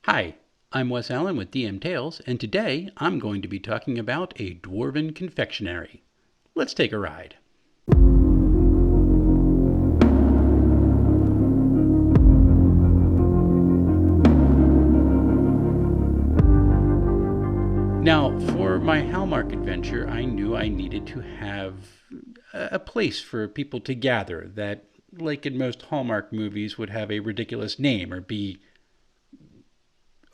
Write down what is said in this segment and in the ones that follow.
Hi, I'm Wes Allen with DM Tales, and today I'm going to be talking about a dwarven confectionery. Let's take a ride. Now, for my Hallmark adventure, I knew I needed to have a place for people to gather that, like in most Hallmark movies, would have a ridiculous name or be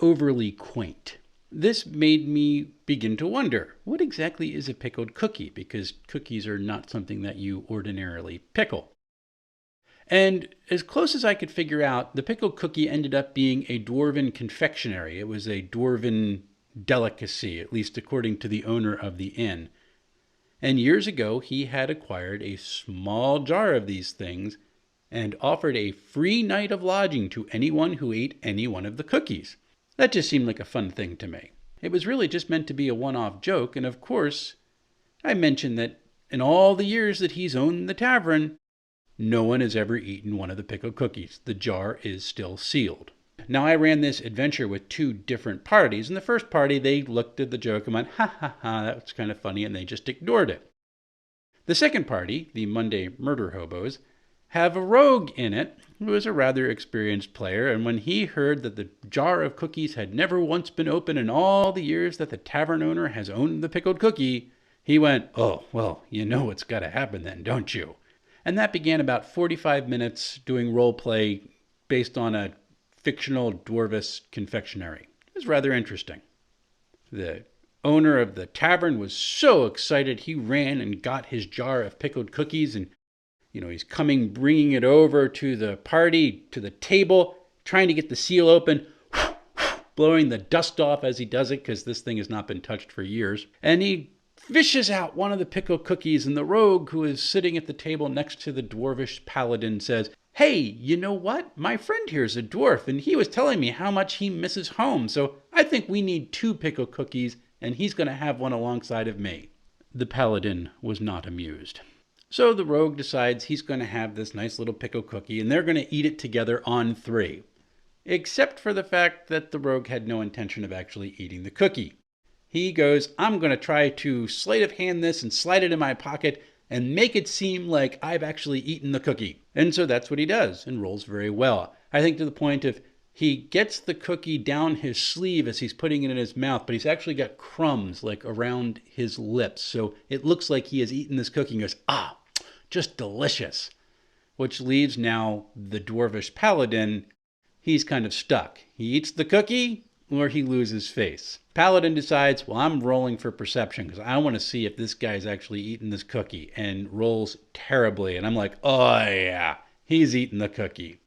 overly quaint. This made me begin to wonder, what exactly is a pickled cookie? Because cookies are not something that you ordinarily pickle. And as close as I could figure out, the pickled cookie ended up being a dwarven confectionery. It was a dwarven delicacy, at least according to the owner of the inn. And years ago, he had acquired a small jar of these things and offered a free night of lodging to anyone who ate any one of the cookies. That just seemed like a fun thing to me. It was really just meant to be a one-off joke, and of course, I mentioned that in all the years that he's owned the tavern, no one has ever eaten one of the pickled cookies. The jar is still sealed. Now, I ran this adventure with two different parties. In the first party, they looked at the joke and went, ha ha ha, that was kind of funny, and they just ignored it. The second party, the Monday Murder Hobos, have a rogue in it who is a rather experienced player, and when he heard that the jar of cookies had never once been opened in all the years that the tavern owner has owned the pickled cookie, he went, oh, well, you know what's got to happen then, don't you? And that began about 45 minutes doing role play based on a fictional dwarvish confectionery. It was rather interesting. The owner of the tavern was so excited he ran and got his jar of pickled cookies, and he's coming, bringing it over to the party, to the table, trying to get the seal open, blowing the dust off as he does it because this thing has not been touched for years. And he fishes out one of the pickled cookies, and the rogue who is sitting at the table next to the dwarvish paladin says, hey, you know what? My friend here is a dwarf, and he was telling me how much he misses home, so I think we need 2 pickled cookies, and he's going to have one alongside of me. The paladin was not amused. So the rogue decides he's going to have this nice little pickled cookie, and they're going to eat it together on 3. Except for the fact that the rogue had no intention of actually eating the cookie. He goes, I'm going to try to sleight of hand this and slide it in my pocket and make it seem like I've actually eaten the cookie. And so that's what he does, and rolls very well. I think to the point of he gets the cookie down his sleeve as he's putting it in his mouth, but he's actually got crumbs like around his lips. So it looks like he has eaten this cookie and goes, just delicious. Which leaves now the dwarvish paladin, he's kind of stuck. He eats the cookie or he loses face. Paladin decides, well, I'm rolling for perception because I want to see if this guy's actually eaten this cookie, and rolls terribly. And I'm like, oh yeah, he's eaten the cookie.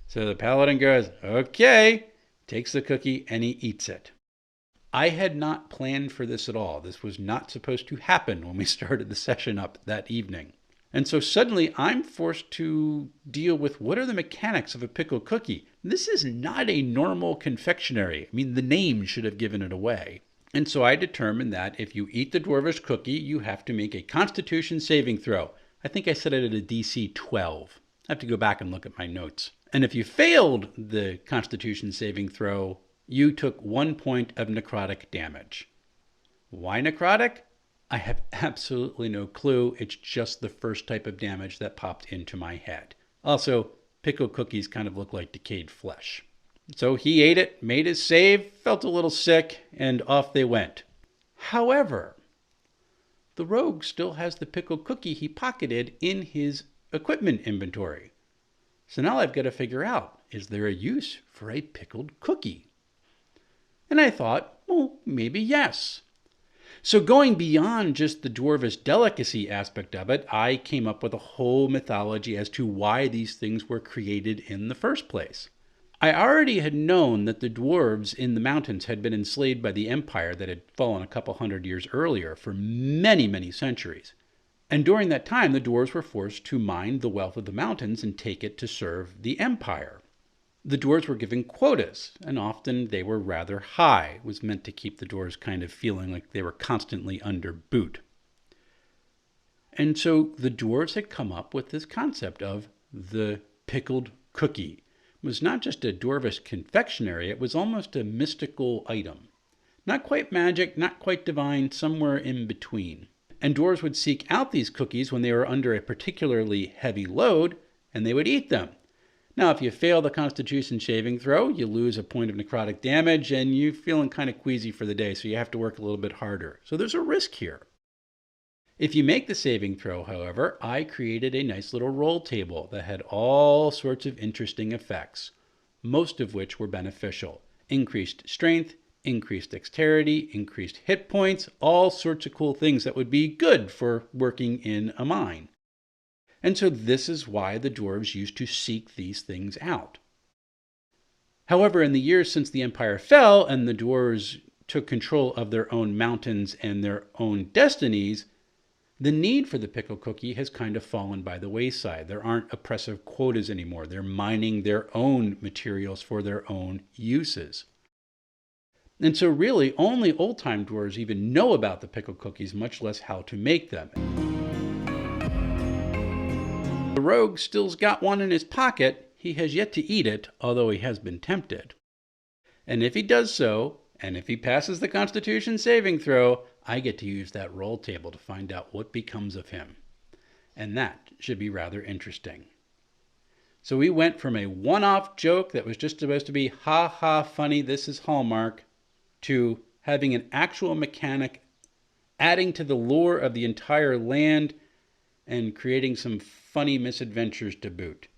So the paladin goes, okay, takes the cookie and he eats it. I had not planned for this at all. This was not supposed to happen when we started the session up that evening. And so suddenly I'm forced to deal with what are the mechanics of a pickled cookie. This is not a normal confectionery. I mean, the name should have given it away. And so I determined that if you eat the dwarvish cookie, you have to make a Constitution saving throw. I think I set it at a DC 12. I have to go back and look at my notes. And if you failed the Constitution saving throw, you took 1 point of necrotic damage. Why necrotic? I have absolutely no clue. It's just the first type of damage that popped into my head. Also, pickled cookies kind of look like decayed flesh. So he ate it, made his save, felt a little sick, and off they went. However, the rogue still has the pickled cookie he pocketed in his equipment inventory. So now I've got to figure out, is there a use for a pickled cookie? And I thought, well, maybe yes. So going beyond just the dwarvish delicacy aspect of it, I came up with a whole mythology as to why these things were created in the first place. I already had known that the dwarves in the mountains had been enslaved by the empire that had fallen a couple hundred years earlier for many, many centuries. And during that time, the dwarves were forced to mine the wealth of the mountains and take it to serve the empire. The dwarves were given quotas, and often they were rather high. It was meant to keep the dwarves kind of feeling like they were constantly under boot. And so the dwarves had come up with this concept of the pickled cookie, was not just a dwarvish confectionery, it was almost a mystical item. Not quite magic, not quite divine, somewhere in between. And dwarves would seek out these cookies when they were under a particularly heavy load, and they would eat them. Now, if you fail the Constitution saving throw, you lose a point of necrotic damage, and you're feeling kind of queasy for the day, so you have to work a little bit harder. So there's a risk here. If you make the saving throw, however, I created a nice little roll table that had all sorts of interesting effects, most of which were beneficial. Increased strength, increased dexterity, increased hit points, all sorts of cool things that would be good for working in a mine. And so this is why the dwarves used to seek these things out. However, in the years since the empire fell and the dwarves took control of their own mountains and their own destinies, the need for the pickled cookie has kind of fallen by the wayside. There aren't oppressive quotas anymore. They're mining their own materials for their own uses. And so really, only old-time dwarves even know about the pickled cookies, much less how to make them. The rogue still's got one in his pocket. He has yet to eat it, although he has been tempted. And if he does so, and if he passes the Constitution saving throw, I get to use that roll table to find out what becomes of him. And that should be rather interesting. So we went from a one-off joke that was just supposed to be, ha ha, funny, this is Hallmark, to having an actual mechanic, adding to the lore of the entire land, and creating some funny misadventures to boot.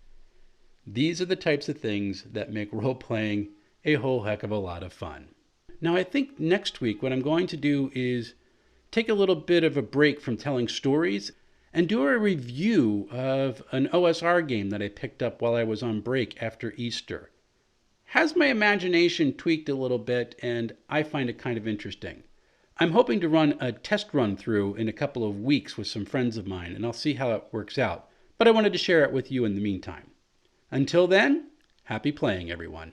These are the types of things that make role-playing a whole heck of a lot of fun. Now, I think next week what I'm going to do is take a little bit of a break from telling stories and do a review of an OSR game that I picked up while I was on break after Easter. Has my imagination tweaked a little bit, and I find it kind of interesting. I'm hoping to run a test run through in a couple of weeks with some friends of mine, and I'll see how it works out. But I wanted to share it with you in the meantime. Until then, happy playing, everyone.